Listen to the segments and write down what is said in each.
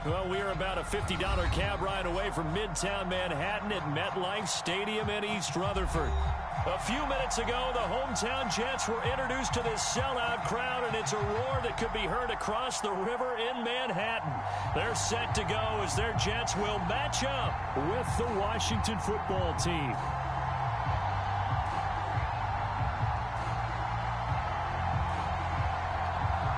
Well, we are about a $50 cab ride away from Midtown Manhattan at MetLife Stadium in East Rutherford. A few minutes ago, the hometown Jets were introduced to this sellout crowd, and it's a roar that could be heard across the river in Manhattan. They're set to go as their Jets will match up with the Washington football team.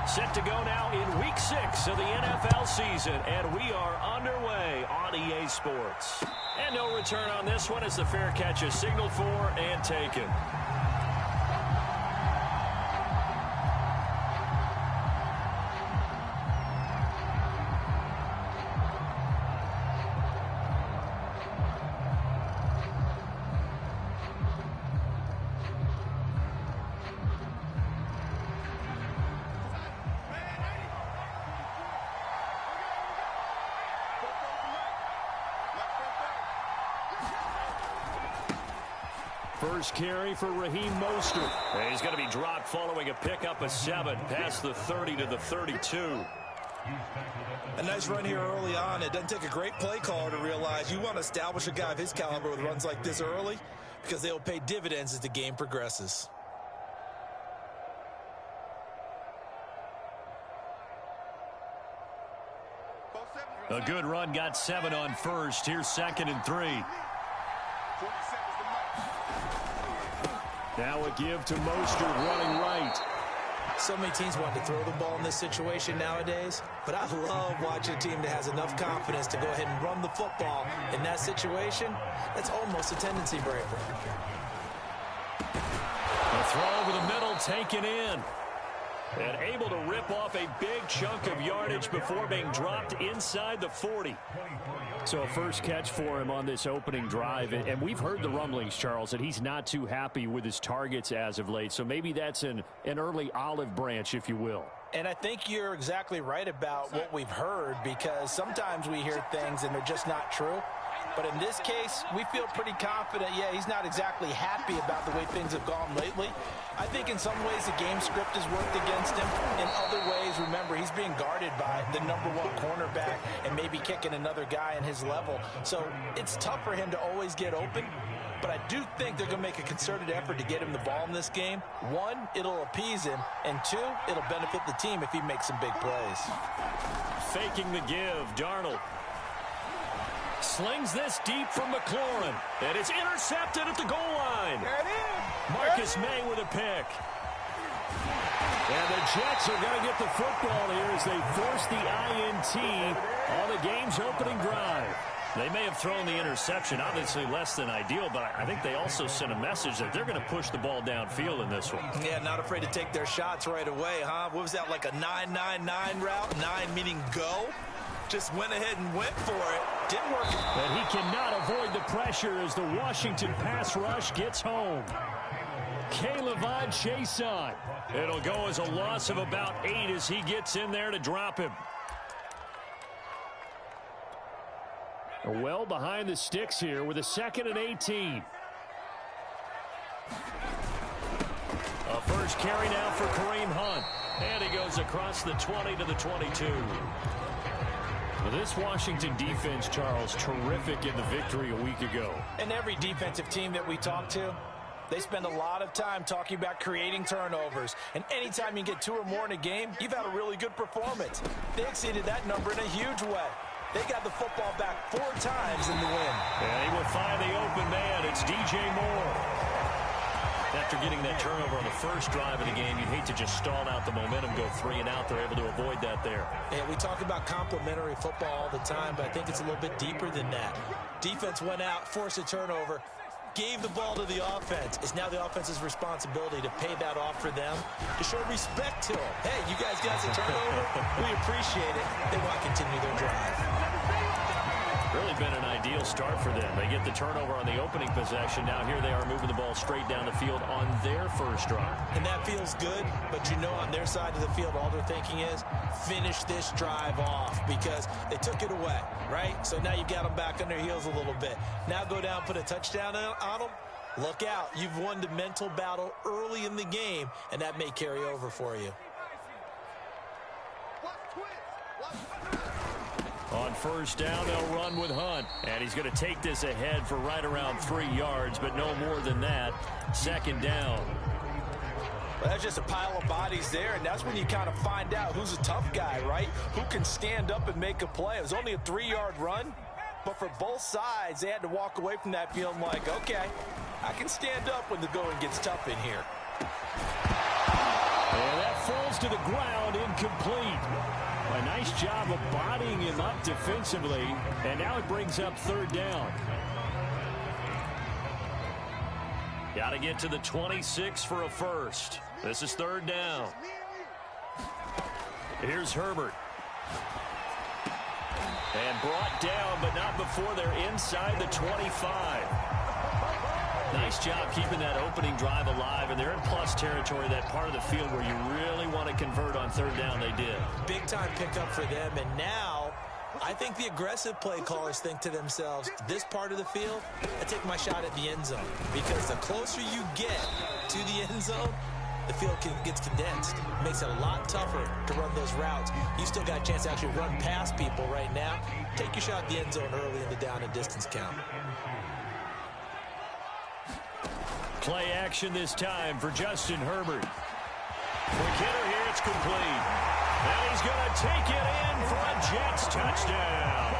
Set to go now in Week 6 of the NFL season, and we are underway on EA Sports. And no return on this one as the fair catch is signaled for and taken. First carry for Raheem Mostert. He's going to be dropped following a pickup of 7 past the 30 to the 32. A nice run here early on. It doesn't take a great play caller to realize you want to establish a guy of his caliber with runs like this early because they'll pay dividends as the game progresses. A good run, got 7 on first. Here's 2nd and 3. Now a give to Mostert running right. So many teams want to throw the ball in this situation nowadays, but I love watching a team that has enough confidence to go ahead and run the football in that situation. That's almost a tendency breaker. A throw over the middle, taken in. And able to rip off a big chunk of yardage before being dropped inside the 40. So a first catch for him on this opening drive. And we've heard the rumblings, Charles, that he's not too happy with his targets as of late. So maybe that's an early olive branch, if you will. And I think you're exactly right about what we've heard, because sometimes we hear things and they're just not true. But in this case, we feel pretty confident. Yeah, he's not exactly happy about the way things have gone lately. I think in some ways the game script has worked against him. In other ways, remember, he's being guarded by the #1 cornerback and maybe kicking another guy in his level. So it's tough for him to always get open. But I do think they're going to make a concerted effort to get him the ball in this game. 1, it'll appease him. And 2, it'll benefit the team if he makes some big plays. Faking the give, Darnold. Slings this deep from McLaurin. And it's intercepted at the goal line. There it is. Marcus May with a pick. And the Jets are going to get the football here as they force the INT on the game's opening drive. They may have thrown the interception, obviously less than ideal, but I think they also sent a message that they're going to push the ball downfield in this one. Yeah, not afraid to take their shots right away, huh? What was that, like a 9-9-9 route? 9 meaning go? Just went ahead and went for it. Didn't work. And he cannot avoid the pressure as the Washington pass rush gets home. K'Lavon Chaisson. It'll go as a loss of about 8 as he gets in there to drop him. Well behind the sticks here with a 2nd and 18. A first carry now for Kareem Hunt. And he goes across the 20 to the 22. Well, this Washington defense, Charles, terrific in the victory a week ago. And every defensive team that we talk to, they spend a lot of time talking about creating turnovers. And anytime you get 2 or more in a game, you've had a really good performance. They exceeded that number in a huge way. They got the football back 4 times in the win. And he will find the open man. It's DJ Moore. After getting that turnover on the first drive of the game, you'd hate to just stall out the momentum, go 3 and out. They're able to avoid that there. Yeah, we talk about complementary football all the time, but I think it's a little bit deeper than that. Defense went out, forced a turnover, gave the ball to the offense. It's now the offense's responsibility to pay that off for them, to show respect to them. Hey, you guys got a turnover? We appreciate it. They want to continue their drive. Really been an ideal start for them. They get the turnover on the opening possession. Now here they are moving the ball straight down the field on their first drive. And that feels good, but you know on their side of the field, all they're thinking is finish this drive off because they took it away, right? So now you got them back on their heels a little bit. Now go down, put a touchdown on them. Look out. You've won the mental battle early in the game, and that may carry over for you. On first down, they'll run with Hunt. And he's going to take this ahead for right around 3 yards, but no more than that. Second down. Well, that's just a pile of bodies there, and that's when you kind of find out who's a tough guy, right? Who can stand up and make a play. It was only a 3-yard run, but for both sides, they had to walk away from that feeling like, okay, I can stand up when the going gets tough in here. And that falls to the ground, incomplete. A nice job of bodying him up defensively, and now it brings up third down. Got to get to the 26 for a first. This is third down. Here's Herbert. And brought down, but not before they're inside the 25. Nice job keeping that opening drive alive, and they're in plus territory, that part of the field where you really want to convert on third down. They did. Big-time pickup for them, and now I think the aggressive play callers think to themselves, this part of the field, I take my shot at the end zone, because the closer you get to the end zone, the field gets condensed. It makes it a lot tougher to run those routes. You still got a chance to actually run past people right now. Take your shot at the end zone early in the down and distance count. Play action this time for Justin Herbert. Quick hitter here, it's complete. And he's going to take it in for a Jets touchdown.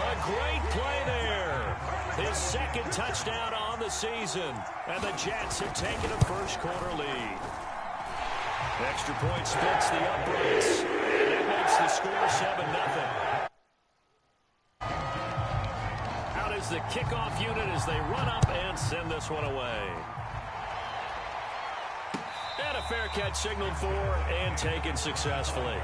A great play there. His second touchdown on the season. And the Jets have taken a first-quarter lead. Extra point splits the uprights. And it makes the score 7-0. Out is the kickoff unit as they run up and send this one away. And a fair catch signaled for and taken successfully.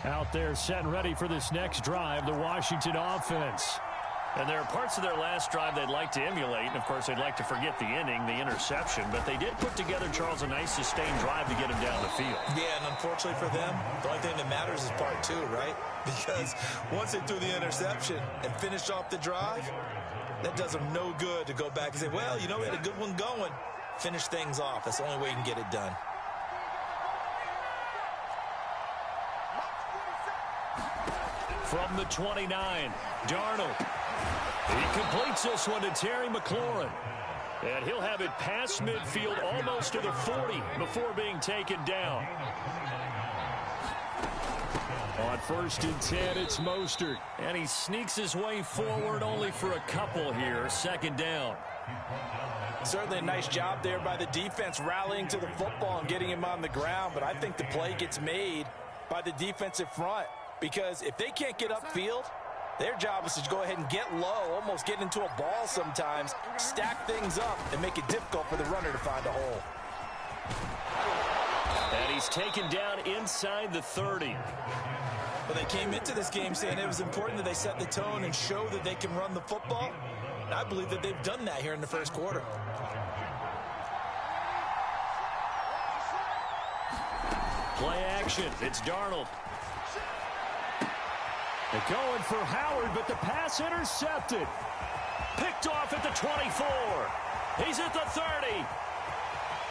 Out there set and ready for this next drive, the Washington offense. And there are parts of their last drive they'd like to emulate. And, of course, they'd like to forget the inning, the interception. But they did put together, Charles, a nice sustained drive to get him down the field. Yeah, and unfortunately for them, the only thing that matters is part two, right? Because once they threw the interception and finished off the drive, that does them no good to go back and say, well, you know, we had a good one going. Finish things off. That's the only way you can get it done. From the 29, Darnold. He completes this one to Terry McLaurin. And he'll have it past midfield almost to the 40 before being taken down. On first and 10, it's Mostert. And he sneaks his way forward only for a couple here. Second down. Certainly a nice job there by the defense rallying to the football and getting him on the ground. But I think the play gets made by the defensive front. Because if they can't get upfield, their job is to go ahead and get low, almost get into a ball sometimes, stack things up, and make it difficult for the runner to find a hole. And he's taken down inside the 30. Well, they came into this game saying it was important that they set the tone and show that they can run the football. And I believe that they've done that here in the first quarter. Play action. It's Darnold. They're going for Howard, but the pass intercepted. Picked off at the 24. He's at the 30.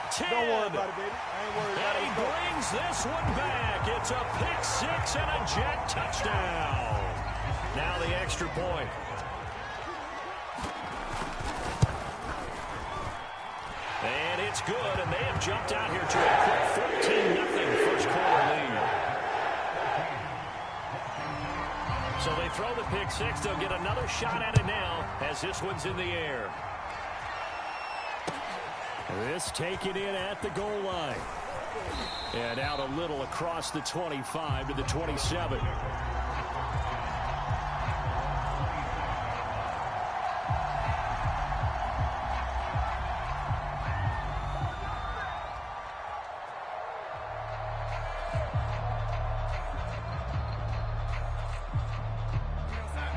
10. Don't worry about it, baby. I ain't worried about it. And he brings this one back. It's a pick six and a Jet touchdown. Now the extra point. And it's good, and they have jumped out here to a quick 14-0 first quarter lead. So they throw the pick six. They'll get another shot at it now as this one's in the air. This taken in at the goal line. And out a little across the 25 to the 27.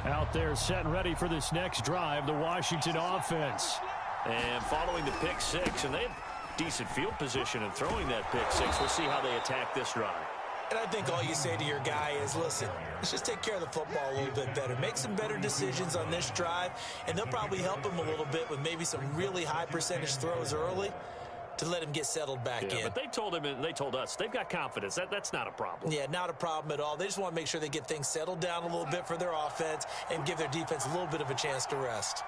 Out there set and ready for this next drive, the Washington offense. And following the pick six, and they have decent field position in throwing that pick six. We'll see how they attack this drive. And I think all you say to your guy is, listen, let's just take care of the football a little bit better. Make some better decisions on this drive, and they'll probably help him a little bit with maybe some really high percentage throws early to let him get settled back in. But they told him, and they told us, they've got confidence. That's not a problem. Yeah, not a problem at all. They just want to make sure they get things settled down a little bit for their offense and give their defense a little bit of a chance to rest.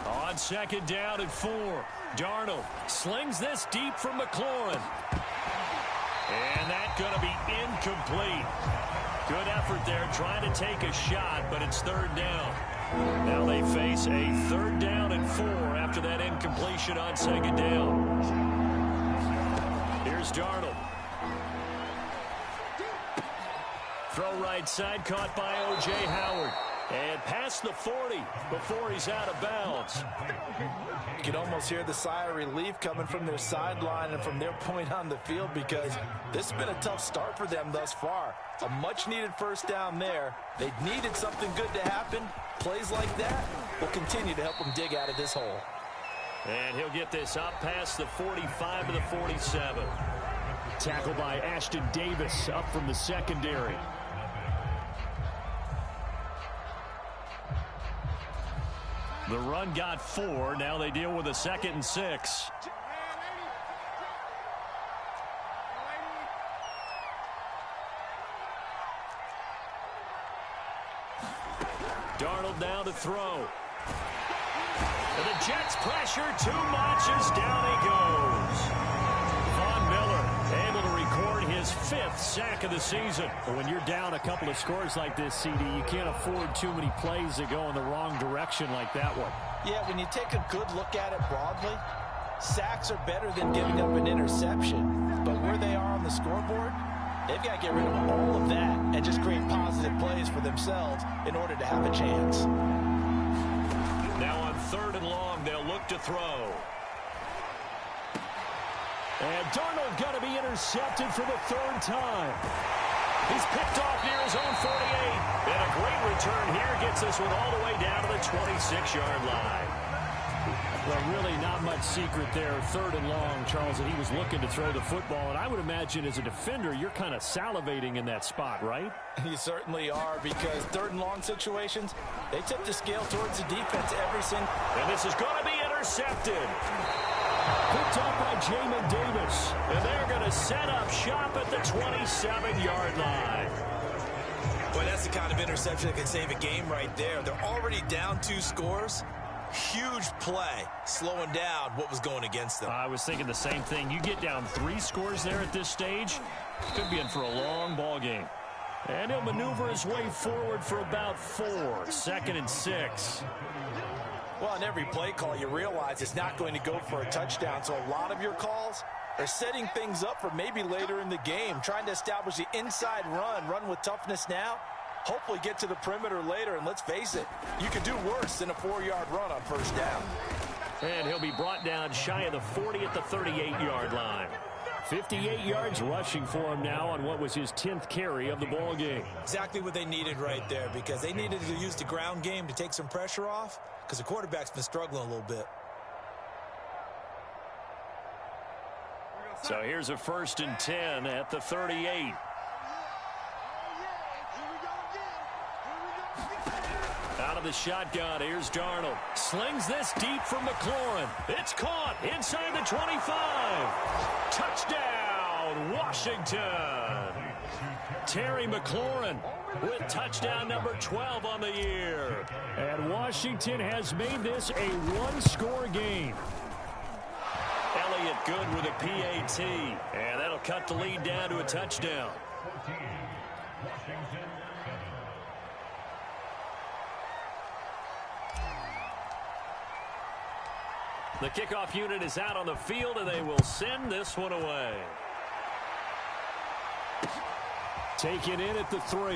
On second down and 4, Darnold slings this deep from McLaurin. And that's going to be incomplete. Good effort there trying to take a shot, but it's third down. Now they face a third down and 4 after that incompletion on second down. Here's Darnold. Throw right side, caught by O.J. Howard. And past the 40 before he's out of bounds. You can almost hear the sigh of relief coming from their sideline and from their point on the field, because this has been a tough start for them thus far. A much-needed first down there. They needed something good to happen. Plays like that will continue to help them dig out of this hole. And he'll get this up past the 45 to the 47. Tackled by Ashton Davis up from the secondary. The run got 4. Now they deal with a 2nd and 6. Darnold now to throw. And the Jets pressure too much as down he goes. Von Miller able to record his 5th sack of the season. When you're down a couple of scores like this, CD, you can't afford too many plays that go in the wrong direction like that one. Yeah, when you take a good look at it broadly, sacks are better than giving up an interception. But where they are on the scoreboard, they've got to get rid of all of that and just create positive plays for themselves in order to have a chance. Now on 3rd and long, they'll look to throw. And Darnold going to be intercepted for the 3rd time. He's picked off near his own 48. And a great return here gets this one all the way down to the 26-yard line. Well, really not much secret there. 3rd and long, Charles, and he was looking to throw the football. And I would imagine as a defender, you're kind of salivating in that spot, right? You certainly are, because 3rd and long situations, they tip the scale towards the defense every single. And this is going to be intercepted. Picked up by Jamin Davis. And they're going to set up shop at the 27-yard line. Boy, that's the kind of interception that can save a game right there. They're already down 2 scores. Huge play, slowing down what was going against them. I was thinking the same thing. You get down 3 scores there at this stage, could be in for a long ball game. And he'll maneuver his way forward for about 4. 2nd and 6. Well, on every play call, you realize it's not going to go for a touchdown. So a lot of your calls are setting things up for maybe later in the game, trying to establish the inside run with toughness now. Hopefully get to the perimeter later, and let's face it, you could do worse than a 4-yard run on first down. And he'll be brought down shy of the 40 at the 38-yard line. 58 yards rushing for him now on what was his 10th carry of the ball game. Exactly what they needed right there, because they needed to use the ground game to take some pressure off, because the quarterback's been struggling a little bit. So here's a 1st and 10 at the 38. Out of the shotgun, here's Darnold. Slings this deep from McLaurin. It's caught inside the 25. Touchdown, Washington. Terry McLaurin with touchdown number 12 on the year. And Washington has made this a 1-score game. Elliott good with a PAT. And that'll cut the lead down to a touchdown. The kickoff unit is out on the field, and they will send this one away. Taken in at the 3.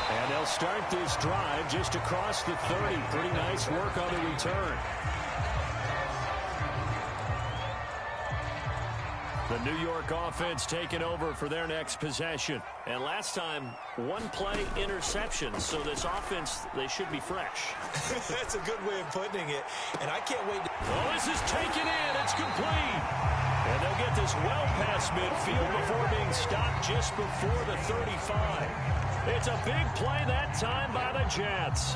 And they'll start this drive just across the 30. Pretty nice work on the return. The New York offense taking over for their next possession. And last time, one play interception. So this offense, they should be fresh. That's a good way of putting it. And I can't wait to... Oh, this is taken in. It's complete. And they'll get this well past midfield before being stopped just before the 35. It's a big play that time by the Jets.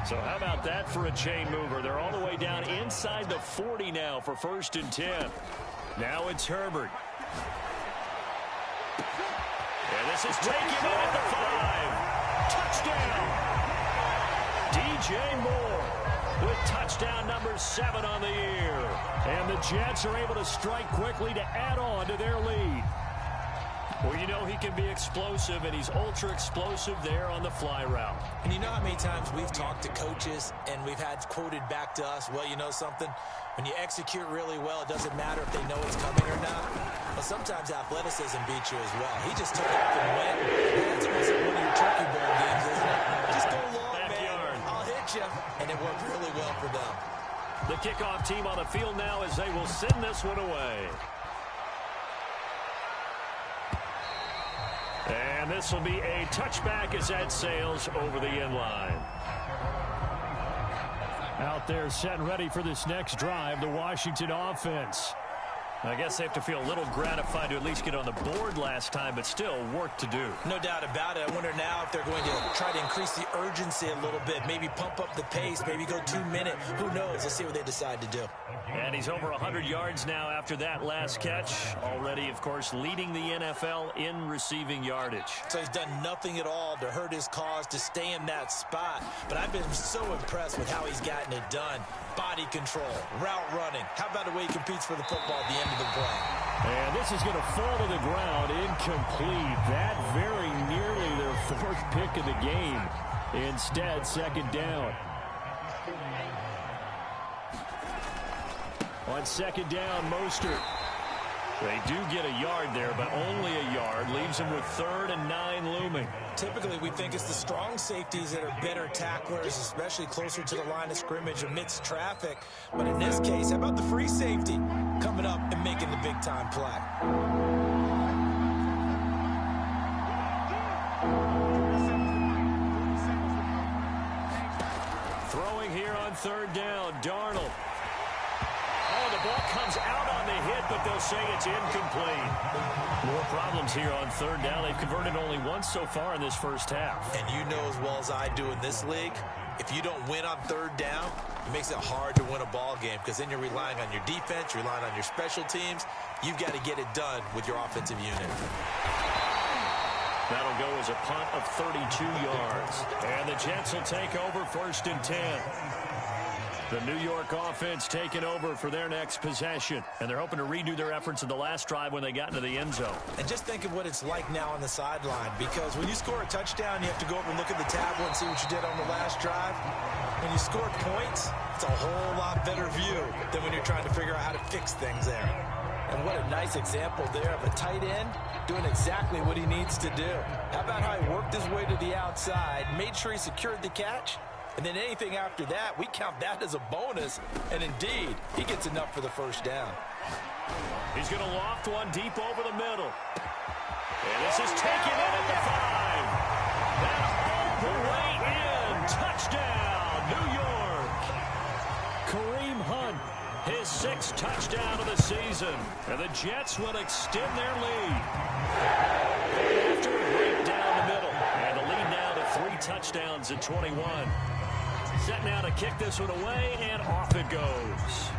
So how about that for a chain mover? They're all the way down inside the 40 now for 1st and 10. Now it's Herbert. And this is taken in at the 5. Touchdown. DJ Moore with touchdown number 7 on the year. And the Jets are able to strike quickly to add on to their lead. Well, you know he can be explosive, and he's ultra-explosive there on the fly route. And you know how many times we've talked to coaches and we've had quoted back to us, well, you know something? When you execute really well, it doesn't matter if they know it's coming or not. But sometimes athleticism beats you as well. He just took off and went. That's almost like one of your turkey bowl games, isn't it? Just go long, Backyard. man. I'll hit you. And it worked really well for them. The kickoff team on the field now as they will send this one away. And this will be a touchback as that sails over the end line. Out there set and ready for this next drive, the Washington offense. I guess they have to feel a little gratified to at least get on the board last time, but still work to do. No doubt about it. I wonder now if they're going to try to increase the urgency a little bit, maybe pump up the pace, maybe go 2 minute. Who knows? Let's see what they decide to do. And he's over 100 yards now after that last catch. Already, of course, leading the NFL in receiving yardage. So he's done nothing at all to hurt his cause, to stay in that spot. But I've been so impressed with how he's gotten it done. Body control, route running. How about the way he competes for the football at the end of the play? And this is going to fall to the ground incomplete. That very nearly their 4th pick of the game. Instead, 2nd down. On 2nd down, Mostert. They do get a yard there, but only a yard. Leaves them with 3rd and 9 looming. Typically, we think it's the strong safeties that are better tacklers, especially closer to the line of scrimmage amidst traffic. But in this case, how about the free safety coming up and making the big-time play? Throwing here on 3rd down, Darnold. Oh, the ball comes out on the hit, but they'll say it's incomplete. More problems here on 3rd down. They've converted only once so far in this first half. And you know as well as I do in this league, if you don't win on 3rd down, it makes it hard to win a ball game because then you're relying on your defense, you're relying on your special teams. You've got to get it done with your offensive unit. That'll go as a punt of 32 yards. And the Jets will take over 1st and 10. The New York offense taking over for their next possession. And they're hoping to redo their efforts in the last drive when they got into the end zone. And just think of what it's like now on the sideline, because when you score a touchdown, you have to go over and look at the tablet and see what you did on the last drive. When you score points, it's a whole lot better view than when you're trying to figure out how to fix things there. And what a nice example there of a tight end doing exactly what he needs to do. How about how he worked his way to the outside, made sure he secured the catch, and then anything after that, we count that as a bonus. And indeed, he gets enough for the 1st down. He's going to loft one deep over the middle. And this is taken in at the 5. And all the way in. Touchdown, New York. Kareem Hunt, his 6th touchdown of the season. And the Jets will extend their lead. After a break down the middle. And the lead now to 3 touchdowns at 21. Set now to kick this one away, and off it goes.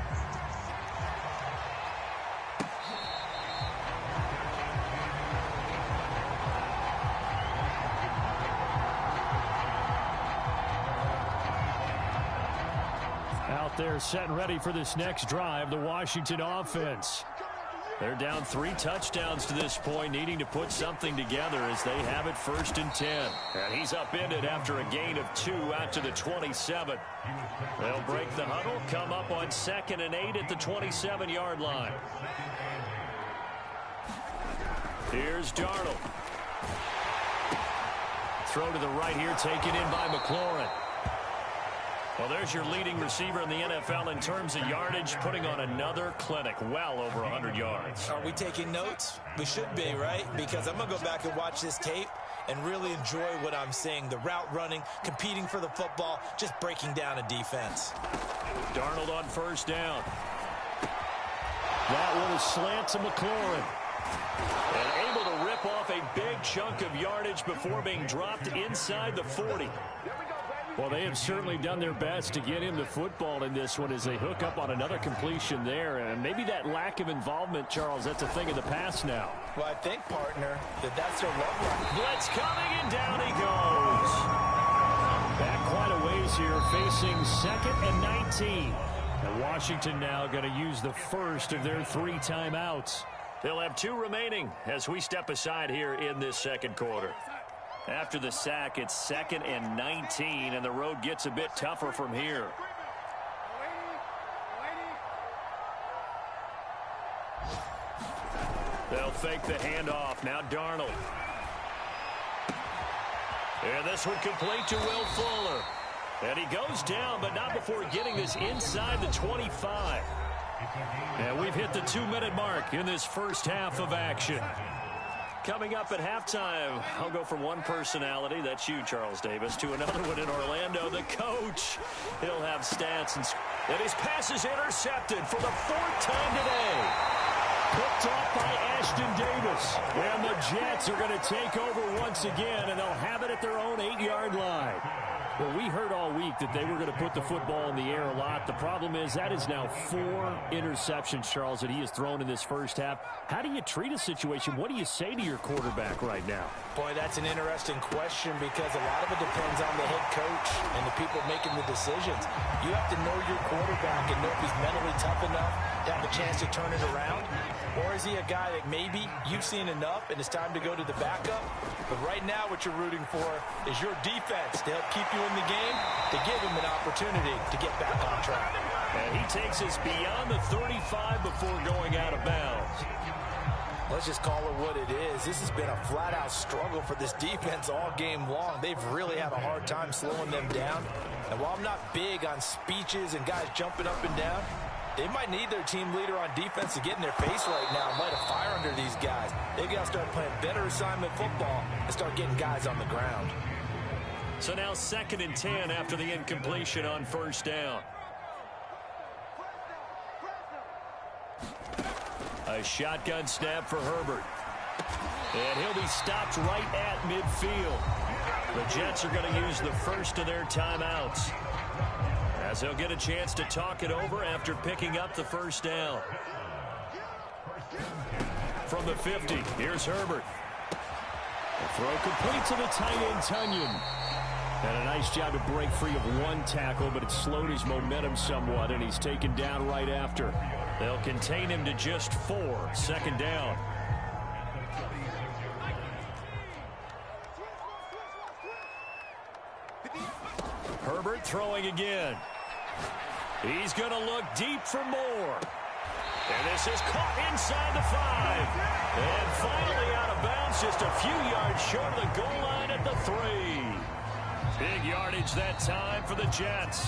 Out there set and ready for this next drive, the Washington offense. They're down 3 touchdowns to this point, needing to put something together as they have it 1st and 10. And he's upended after a gain of 2 out to the 27. They'll break the huddle, come up on 2nd and 8 at the 27-yard line. Here's Darnold. Throw to the right here, taken in by McLaurin. Well, there's your leading receiver in the NFL in terms of yardage, putting on another clinic, well over 100 yards. Are we taking notes? We should be, right? Because I'm going to go back and watch this tape and really enjoy what I'm seeing. The route running, competing for the football, just breaking down a defense. Darnold on first down. That one is slant to McLaurin. And able to rip off a big chunk of yardage before being dropped inside the 40. Well, they have certainly done their best to get him the football in this one as they hook up on another completion there. And maybe that lack of involvement, Charles, that's a thing of the past now. Well, I think, partner, that's their love line. Blitz coming, and down he goes. Back quite a ways here, facing 2nd and 19. And Washington now going to use the first of their 3 timeouts. They'll have 2 remaining as we step aside here in this second quarter. After the sack, it's 2nd and 19, and the road gets a bit tougher from here. They'll fake the handoff. Now Darnold. And this one complete to Will Fuller. And he goes down, but not before getting this inside the 25. And we've hit the 2-minute mark in this first half of action. Coming up at halftime, I'll go from one personality, that's you, Charles Davis, to another one in Orlando, the coach. He'll have stats, and his pass is intercepted for the 4th time today. Picked off by Ashton Davis. And the Jets are going to take over once again, and they'll have it at their own 8-yard line. Well, we heard all week that they were going to put the football in the air a lot. The problem is that is now 4 interceptions, Charles, that he has thrown in this first half. How do you treat a situation? What do you say to your quarterback right now? Boy, that's an interesting question because a lot of it depends on the head coach and the people making the decisions. You have to know your quarterback and know if he's mentally tough enough to have a chance to turn it around. Or is he a guy that maybe you've seen enough and it's time to go to the backup? But right now what you're rooting for is your defense to help keep you in the game, to give him an opportunity to get back on track. And he takes us beyond the 35 before going out of bounds. Let's just call it what it is. This has been a flat-out struggle for this defense all game long. They've really had a hard time slowing them down. And while I'm not big on speeches and guys jumping up and down, they might need their team leader on defense to get in their face right now and light a fire under these guys. They've got to start playing better assignment football and start getting guys on the ground. So now 2nd and 10 after the incompletion on first down. A shotgun snap for Herbert. And he'll be stopped right at midfield. The Jets are going to use the first of their timeouts, as they'll get a chance to talk it over after picking up the first down. From the 50, here's Herbert. The throw complete to the tight end, Tunyon. And a nice job to break free of 1 tackle, but it slowed his momentum somewhat, and he's taken down right after. They'll contain him to just 4, 2nd down. Herbert throwing again. He's going to look deep for more. And this is caught inside the 5. And finally out of bounds, just a few yards short of the goal line at the 3. Big yardage that time for the Jets.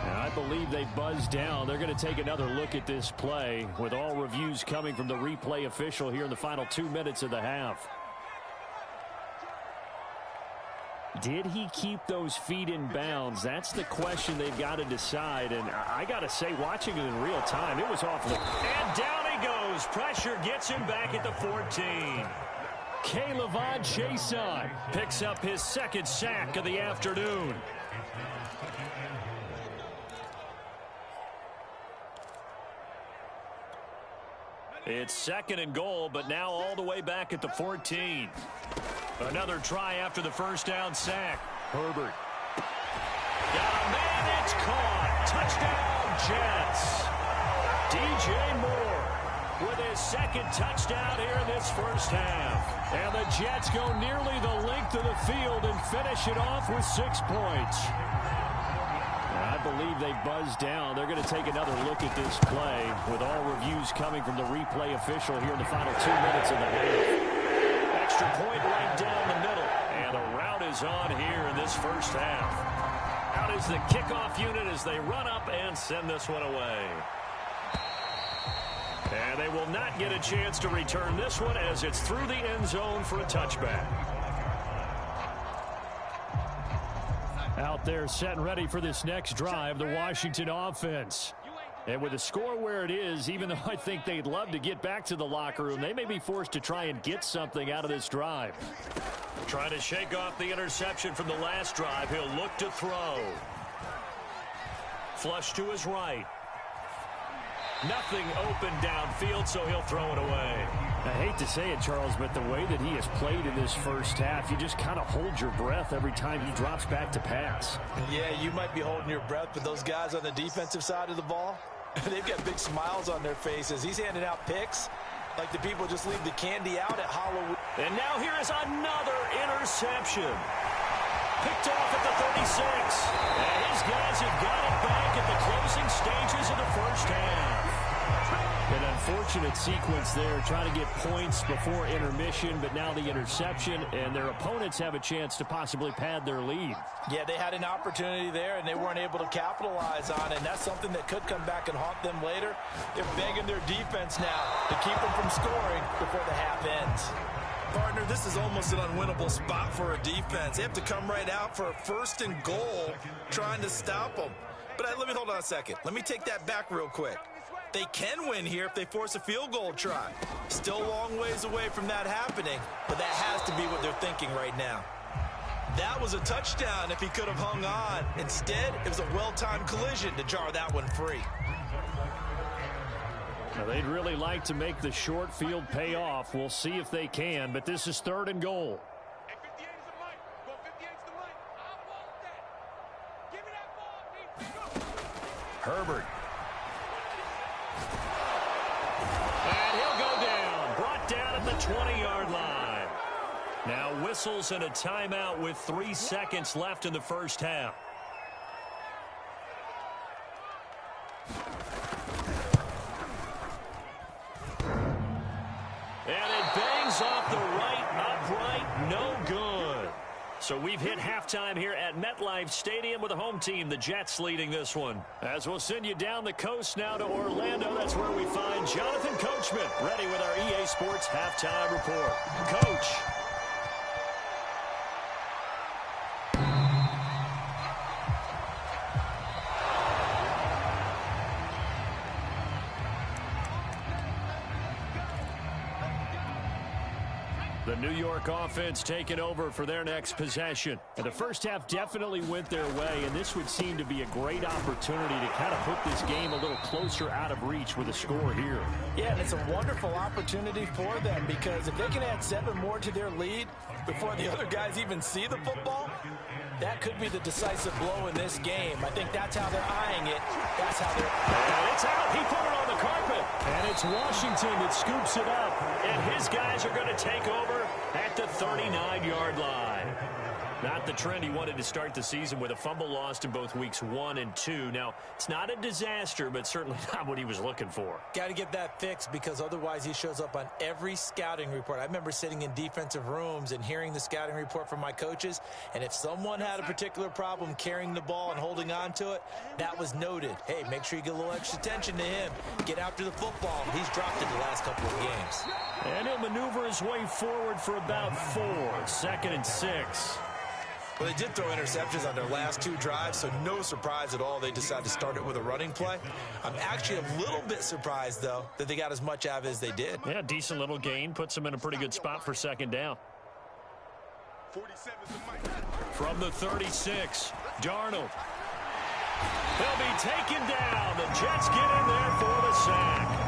And I believe they buzzed down. They're going to take another look at this play, with all reviews coming from the replay official here in the final 2 minutes of the half. Did he keep those feet in bounds? That's the question they've got to decide. And I got to say, watching it in real time, it was awful. And down he goes. Pressure gets him back at the 14. K'Lavon Chaisson picks up his 2nd sack of the afternoon. It's 2nd and goal, but now all the way back at the 14. Another try after the first down sack. Herbert. Got a man, it's caught. Touchdown, Jets. DJ Moore with his 2nd touchdown here in this first half. And the Jets go nearly the length of the field and finish it off with 6 points. I believe they buzzed down. They're going to take another look at this play, with all reviews coming from the replay official here in the final 2 minutes of the half. Extra point right down the middle. And the route is on here in this first half. Out is the kickoff unit as they run up and send this one away. And they will not get a chance to return this one as it's through the end zone for a touchback. Out there set and ready for this next drive, the Washington offense. And with the score where it is, even though I think they'd love to get back to the locker room, they may be forced to try and get something out of this drive. Trying to shake off the interception from the last drive. He'll look to throw. Flush to his right. Nothing open downfield, so he'll throw it away. I hate to say it, Charles, but the way that he has played in this first half, you just kind of hold your breath every time he drops back to pass. Yeah, you might be holding your breath, but those guys on the defensive side of the ball, they've got big smiles on their faces. He's handing out picks like the people just leave the candy out at Halloween. And now here is another interception. Picked off at the 36. And his guys have got it back at the closing stages of the first half. An unfortunate sequence there, trying to get points before intermission, but now the interception, and their opponents have a chance to possibly pad their lead. Yeah, they had an opportunity there, and they weren't able to capitalize on it, and that's something that could come back and haunt them later. They're begging their defense now to keep them from scoring before the half ends. Partner, this is almost an unwinnable spot for a defense. They have to come right out for a 1st and goal trying to stop them. But let me hold on a second. Let me take that back real quick. They can win here if they force a field goal try. Still a long ways away from that happening, but that has to be what they're thinking right now. That was a touchdown if he could have hung on. Instead, it was a well-timed collision to jar that one free. Now, they'd really like to make the short field pay off. We'll see if they can, but this is 3rd and goal. Herbert. And he'll go down. Brought down at the 20-yard line. Now whistles and a timeout with 3 seconds left in the first half. And it bangs off the right upright. No good. So we've hit halftime here at MetLife Stadium with the home team, the Jets, leading this one. As we'll send you down the coast now to Orlando, that's where we find Jonathan Coachman, ready with our EA Sports halftime report. Coach. The New York offense taking over for their next possession. And the first half definitely went their way, and this would seem to be a great opportunity to kind of put this game a little closer out of reach with a score here. Yeah, and it's a wonderful opportunity for them because if they can add 7 more to their lead before the other guys even see the football, that could be the decisive blow in this game. I think that's how they're eyeing it. That's how they're... And it's out. He put it on the carpet. And it's Washington that scoops it up. And his guys are going to take over at the 39-yard line. Not the trend he wanted to start the season with a fumble lost in both weeks 1 and 2. Now, it's not a disaster, but certainly not what he was looking for. Got to get that fixed because otherwise he shows up on every scouting report. I remember sitting in defensive rooms and hearing the scouting report from my coaches, and if someone had a particular problem carrying the ball and holding on to it, that was noted. Hey, make sure you get a little extra attention to him. Get after the football. He's dropped it the last couple of games. And he'll maneuver his way forward for about 4. 2nd and 6. Well, they did throw interceptions on their last 2 drives, so no surprise at all they decided to start it with a running play. I'm actually a little bit surprised, though, that they got as much out of it as they did. Yeah, decent little gain. Puts them in a pretty good spot for 2nd down. From the 36, Darnold. He'll be taken down. The Jets get in there for the sack.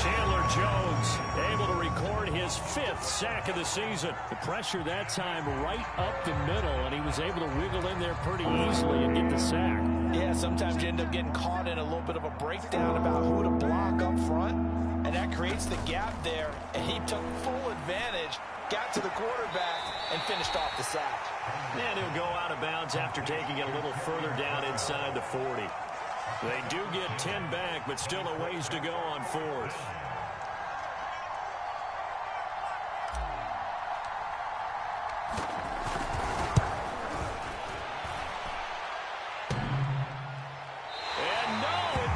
Chandler Jones able to record his 5th sack of the season. The pressure that time right up the middle, and he was able to wiggle in there pretty easily and get the sack. Yeah, sometimes you end up getting caught in a little bit of a breakdown about who to block up front, and that creates the gap there, and he took full advantage, got to the quarterback, and finished off the sack. And he'll go out of bounds after taking it a little further down inside the 40. They do get 10 back, but still a ways to go on 4th.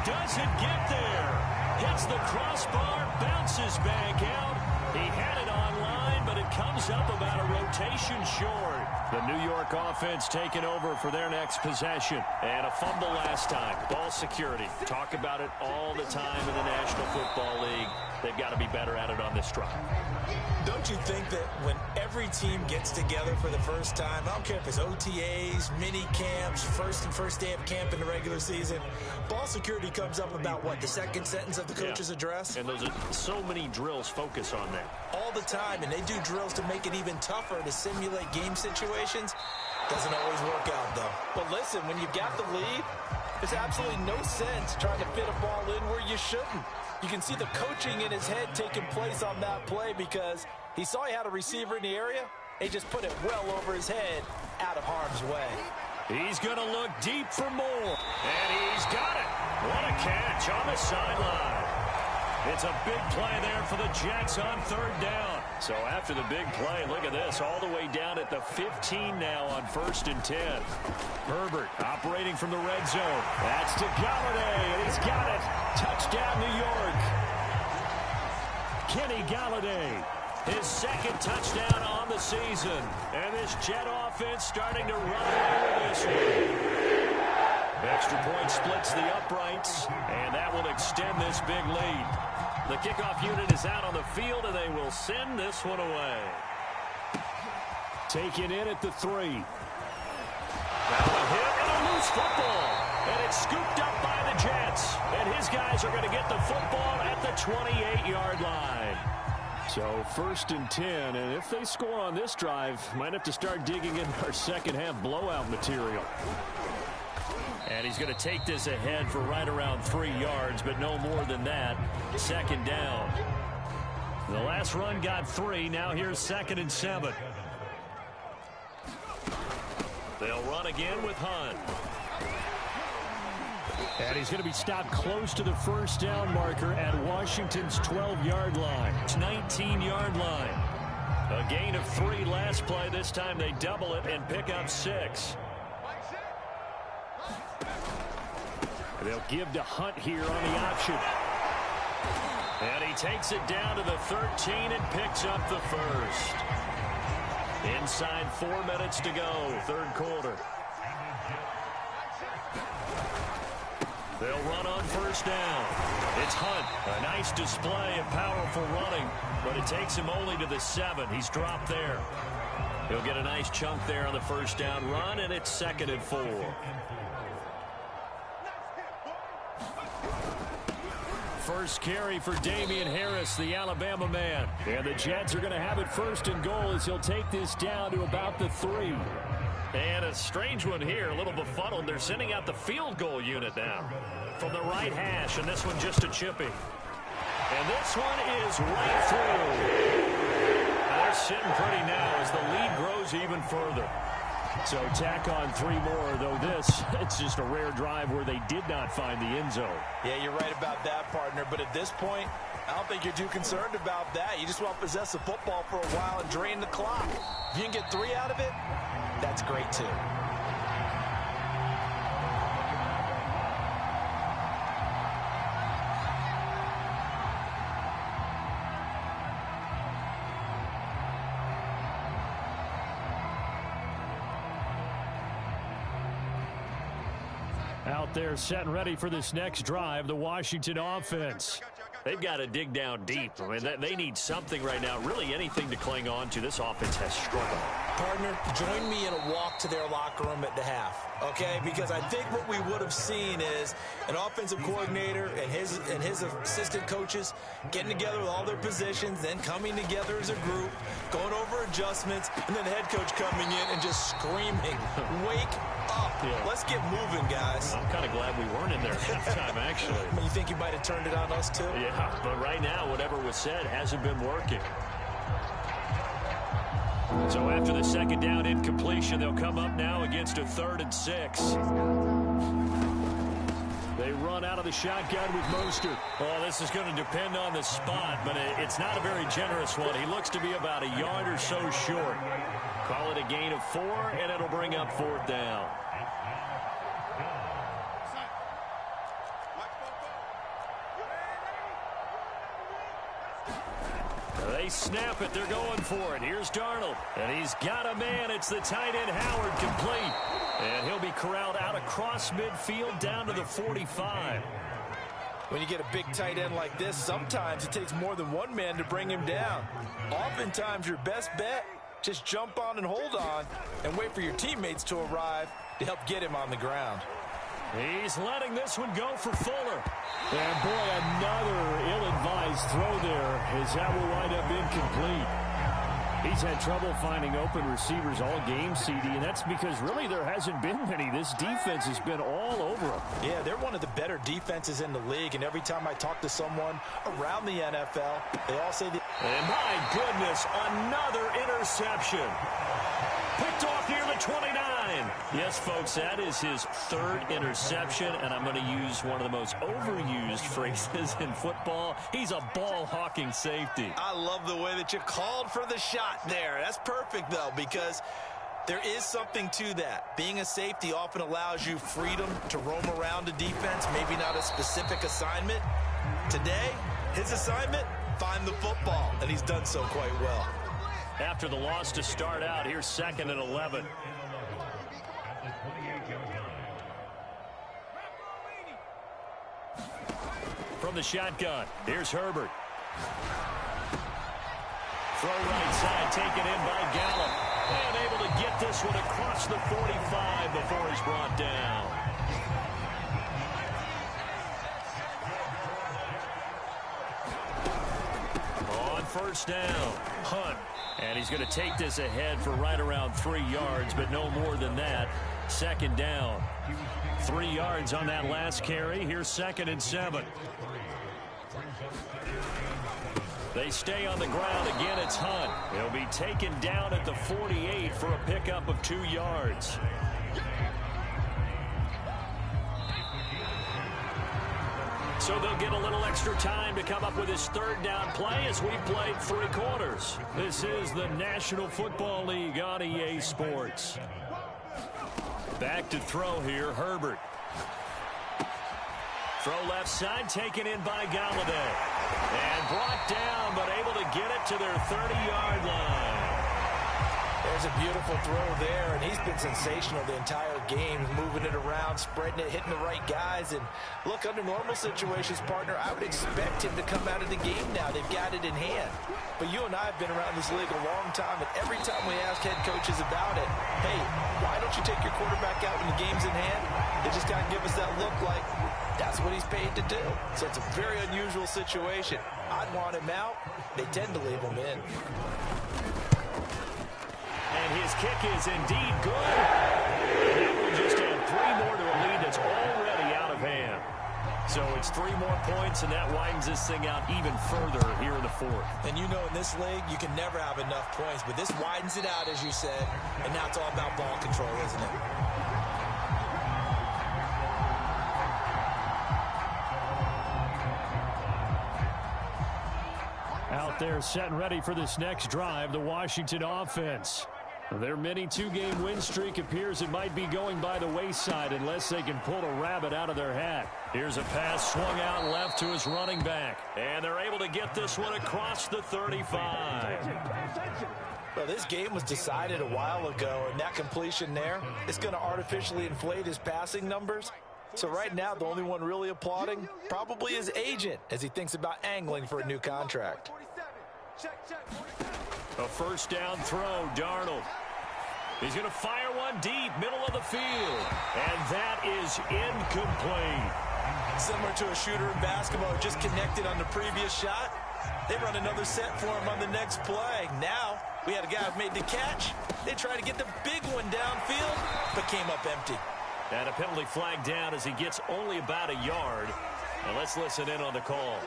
doesn't get there. Hits the crossbar, bounces back out. He had it online, but it comes up about a rotation short. The New York offense taking over for their next possession. And a fumble last time. Ball security. Talk about it all the time in the National Football League. They've got to be better at it on this drive. Don't you think that when every team gets together for the first time, I don't care if it's OTAs, mini camps, first day of camp in the regular season, ball security comes up about what, the second sentence of the coach's address? And those are so many drills focus on that. All the time, and they do drills to make it even tougher to simulate game situations. Doesn't always work out, though. But listen, when you've got the lead, there's absolutely no sense trying to fit a ball in where you shouldn't. You can see the coaching in his head taking place on that play because he saw he had a receiver in the area. He just put it well over his head, out of harm's way. He's going to look deep for more. And he's got it. What a catch on the sideline. It's a big play there for the Jets on third down. So after the big play, look at this, all the way down at the 15 now on 1st and 10. Herbert operating from the red zone. That's to Galladay, and he's got it. Touchdown, New York. Kenny Galladay, his second touchdown on the season. And this Jet offense starting to run away with this one. Extra point splits the uprights, and that will extend this big lead. The kickoff unit is out on the field, and they will send this one away. Taken in at the 3. Now a hit and a loose football. And it's scooped up by the Jets. And his guys are going to get the football at the 28-yard line. So 1st and 10, and if they score on this drive, might have to start digging in our second half blowout material. And he's going to take this ahead for right around 3 yards, but no more than that. 2nd down. The last run got 3. Now here's 2nd and 7. They'll run again with Hunt. And he's going to be stopped close to the 1st down marker at Washington's 12-yard line. 19-yard line. A gain of 3 last play. This time they double it and pick up 6. They'll give to Hunt here on the option. And he takes it down to the 13 and picks up the 1st. Inside 4 minutes to go, 3rd quarter. They'll run on 1st down. It's Hunt. A nice display of powerful running, but it takes him only to the 7. He's dropped there. He'll get a nice chunk there on the 1st down run, and it's 2nd and 4. First carry for Damian Harris, the Alabama man. And the Jets are going to have it 1st and goal as he'll take this down to about the 3. And a strange one here, a little befuddled. They're sending out the field goal unit now from the right hash, and this one just a chippy. And this one is right through. Now they're sitting pretty now as the lead grows even further. So tack on 3 more, though it's just a rare drive where they did not find the end zone. Yeah, you're right about that, partner. But at this point, I don't think you're too concerned about that. You just want to possess the football for a while and drain the clock. If you can get 3 out of it, that's great, too. Out there set and ready for this next drive, the Washington offense. They've got to dig down deep. I mean, they need something right now, really anything to cling on to. This offense has struggled. Partner, join me in a walk to their locker room at the half, okay? Because I think what we would have seen is an offensive coordinator and his assistant coaches getting together with all their positions, then coming together as a group, going over adjustments, and then the head coach coming in and just screaming, wake up. Yeah. Let's get moving, guys. I'm kind of glad we weren't in there halftime, actually. I mean, you think you might have turned it on us, too? Yeah, but right now, whatever was said hasn't been working. So after the 2nd down incompletion, they'll come up now against a 3rd and 6. They run out of the shotgun with Mostert. Well, this is going to depend on the spot, but it's not a very generous one. He looks to be about a yard or so short. Call it a gain of 4, and it'll bring up 4th down. They snap it. They're going for it. Here's Darnold. And he's got a man. It's the tight end Howard, complete. And he'll be corralled out across midfield down to the 45. When you get a big tight end like this, sometimes it takes more than one man to bring him down. Oftentimes, your best bet, just jump on and hold on and wait for your teammates to arrive to help get him on the ground. He's letting this one go for Fuller. And boy, another ill-advised throw there as that will wind up incomplete. He's had trouble finding open receivers all game, CD, and that's because really there hasn't been many. This defense has been all over them. Yeah, they're one of the better defenses in the league, and every time I talk to someone around the NFL, they all say that. And my goodness, another interception. Picked off near the 29. Yes, folks, that is his third interception, and I'm going to use one of the most overused phrases in football. He's a ball-hawking safety. I love the way that you called for the shot there. That's perfect, though, because there is something to that. Being a safety often allows you freedom to roam around a defense, maybe not a specific assignment. Today, his assignment, find the football, and he's done so quite well. After the loss to start out, here's 2nd and 11. From the shotgun, here's Herbert. Throw right side, taken in by Gallup. And able to get this one across the 45 before he's brought down. On first down, Hunt. And he's going to take this ahead for right around 3 yards, but no more than that. 2nd down. 3 yards on that last carry. Here's 2nd and 7. They stay on the ground. Again, it's Hunt. He'll be taken down at the 48 for a pickup of 2 yards. So they'll get a little extra time to come up with his 3rd down play as we played 3 quarters. This is the National Football League on EA Sports. Back to throw here, Herbert. Throw left side, taken in by Galladay. And brought down, but able to get it to their 30-yard line. There's a beautiful throw there, and he's been sensational the entire game, moving it around, spreading it, hitting the right guys. And look, under normal situations, partner, I would expect him to come out of the game now. They've got it in hand. But you and I have been around this league a long time, and every time we ask head coaches about it, hey, why don't you take your quarterback out when the game's in hand? They just got to give us that look like that's what he's paid to do. So it's a very unusual situation. I'd want him out. They tend to leave him in. And his kick is indeed good. And that will just add 3 more to a lead that's already out of hand. So it's 3 more points, and that widens this thing out even further here in the 4th. And you know, in this league, you can never have enough points, but this widens it out, as you said, and now it's all about ball control, isn't it? Out there set and ready for this next drive, the Washington offense. Their mini 2-game win streak appears it might be going by the wayside unless they can pull a rabbit out of their hat. Here's a pass swung out left to his running back. And they're able to get this one across the 35. Well, this game was decided a while ago, and that completion there is going to artificially inflate his passing numbers. So right now, the only one really applauding probably his agent as he thinks about angling for a new contract. A first down throw, Darnold. He's going to fire one deep, middle of the field. And that is incomplete. Similar to a shooter in basketball who just connected on the previous shot. They run another set for him on the next play. Now, we had a guy who made the catch. They tried to get the big one downfield, but came up empty. And a penalty flag down as he gets only about a yard. And let's listen in on the call.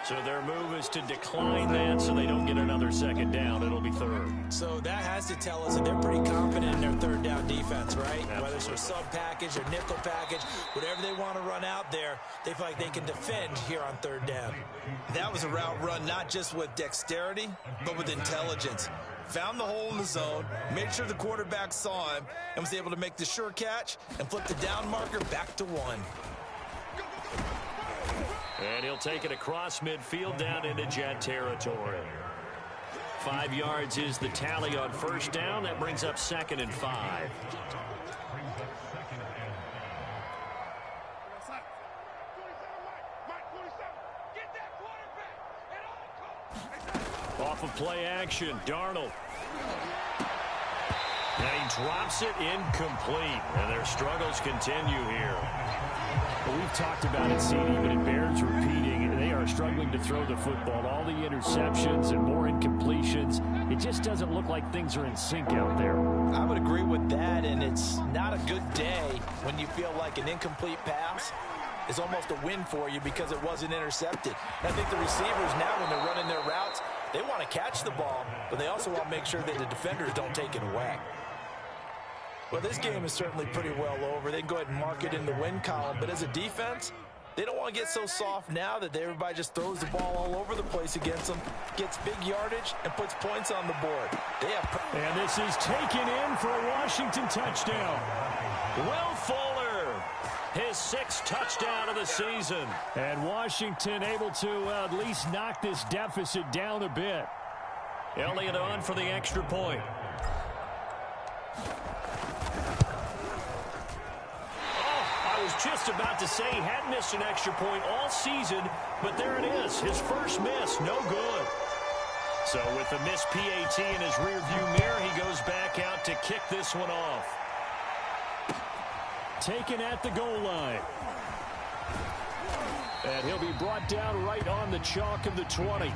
So their move is to decline that so they don't get another 2nd down. It'll be 3rd. So that has to tell us that they're pretty confident in their 3rd down defense, right? Absolutely. Whether it's their sub package or nickel package, whatever they want to run out there, they feel like they can defend here on 3rd down. That was a route run not just with dexterity, but with intelligence. Found the hole in the zone, made sure the quarterback saw him, and was able to make the sure catch and flip the down marker back to 1. And he'll take it across midfield down into Jet territory. 5 yards is the tally on first down. That brings up 2nd and 5. Off of play action, Darnold. And he drops it incomplete. And their struggles continue here. Well, we've talked about it, CD, but it bears repeating. They are struggling to throw the football. All the interceptions and more incompletions. It just doesn't look like things are in sync out there. I would agree with that, and it's not a good day when you feel like an incomplete pass is almost a win for you because it wasn't intercepted. And I think the receivers now, when they're running their routes, they want to catch the ball, but they also want to make sure that the defenders don't take it away. Well, this game is certainly pretty well over. They can go ahead and mark it in the win column, but as a defense, they don't want to get so soft now that everybody just throws the ball all over the place against them, gets big yardage, and puts points on the board. And this is taken in for a Washington touchdown. Will Fuller, his 6th touchdown of the season. And Washington able to at least knock this deficit down a bit. Elliott on for the extra point. I was just about to say he hadn't missed an extra point all season, but there it is. His first miss, no good. So with the missed PAT in his rearview mirror, he goes back out to kick this one off. Taken at the goal line. And he'll be brought down right on the chalk of the 20.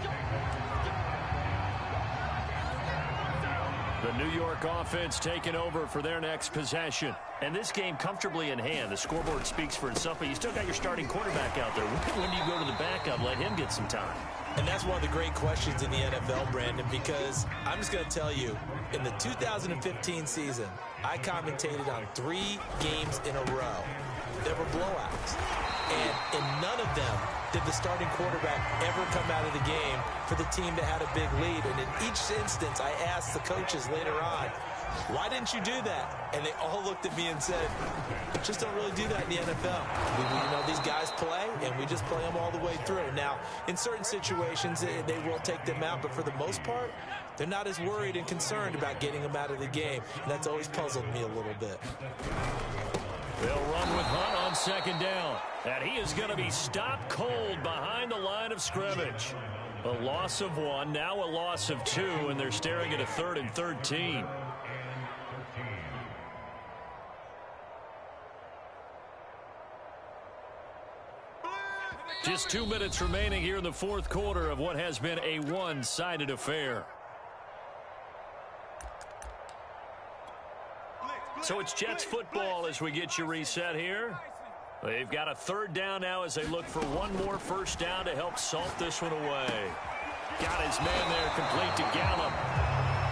The New York offense taking over for their next possession. And this game comfortably in hand. The scoreboard speaks for itself, but you still got your starting quarterback out there. When do you go to the backup, let him get some time? And that's one of the great questions in the NFL, Brandon, because I'm just going to tell you, in the 2015 season, I commentated on 3 games in a row. There were blowouts. And in none of them did the starting quarterback ever come out of the game for the team that had a big lead. And in each instance, I asked the coaches later on, why didn't you do that? And they all looked at me and said, just don't really do that in the NFL. You know, these guys play, and we just play them all the way through. Now, in certain situations, they will take them out, but for the most part, they're not as worried and concerned about getting them out of the game. And that's always puzzled me a little bit. They'll run with Hunt on 2nd down. And he is going to be stopped cold behind the line of scrimmage. A loss of 1, now a loss of 2, and they're staring at a 3rd and 13. Just 2 minutes remaining here in the 4th quarter of what has been a one-sided affair. So it's Jets football as we get you reset here. They've got a 3rd down now as they look for one more first down to help salt this one away. Got his man there complete to Gallup.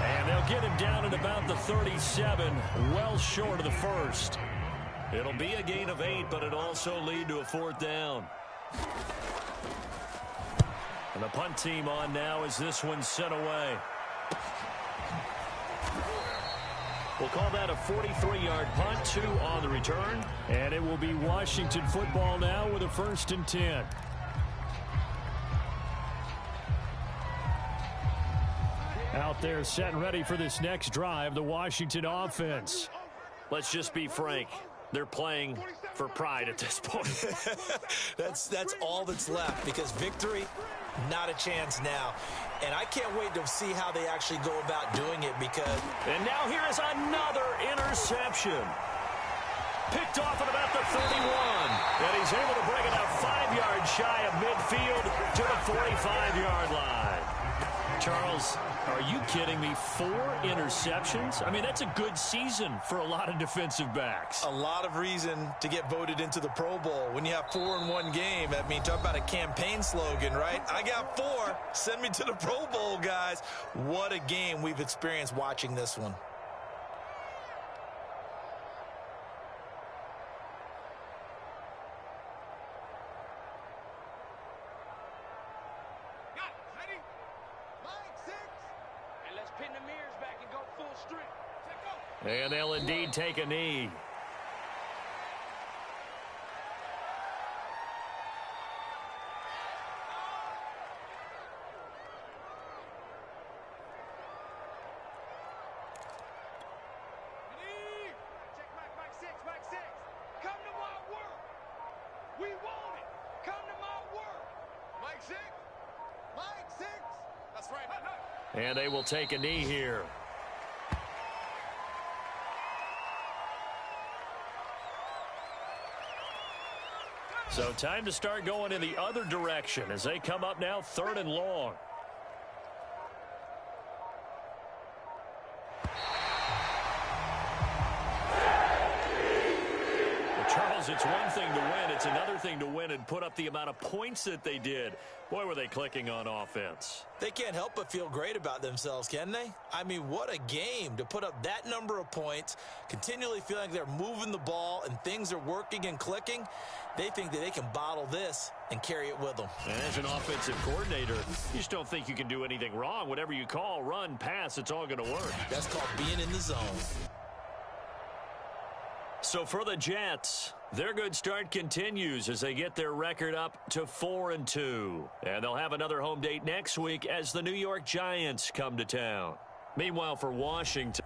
And they'll get him down at about the 37, well short of the first. It'll be a gain of 8, but it'll also lead to a 4th down. And the punt team on now as this one's sent away. We'll call that a 43-yard punt, 2 on the return. And it will be Washington football now with a 1st and 10. Out there set and ready for this next drive, the Washington offense. Let's just be frank. They're playing for pride at this point. That's all that's left, because victory, not a chance now. And I can't wait to see how they actually go about doing it, because... And now here is another interception. Picked off at about the 31. And he's able to bring it out 5 yards shy of midfield to the 45-yard line. Charles, are you kidding me? 4 interceptions? I mean, that's a good season for a lot of defensive backs. A lot of reason to get voted into the Pro Bowl when you have 4 in one game. I mean, talk about a campaign slogan, right? I got 4. Send me to the Pro Bowl, guys. What a game we've experienced watching this one. And they'll indeed take a knee. That's right. And they will take a knee here. So time to start going in the other direction as they come up now 3rd and long. Charles, it's one thing to win. It's another thing to win and put up the amount of points that they did. Boy, were they clicking on offense. They can't help but feel great about themselves, can they? I mean, what a game to put up that number of points, continually feeling like they're moving the ball and things are working and clicking. They think that they can bottle this and carry it with them. And as an offensive coordinator, you just don't think you can do anything wrong. Whatever you call, run, pass, it's all going to work. That's called being in the zone. So for the Jets, their good start continues as they get their record up to 4-2. And they'll have another home date next week as the New York Giants come to town. Meanwhile, for Washington,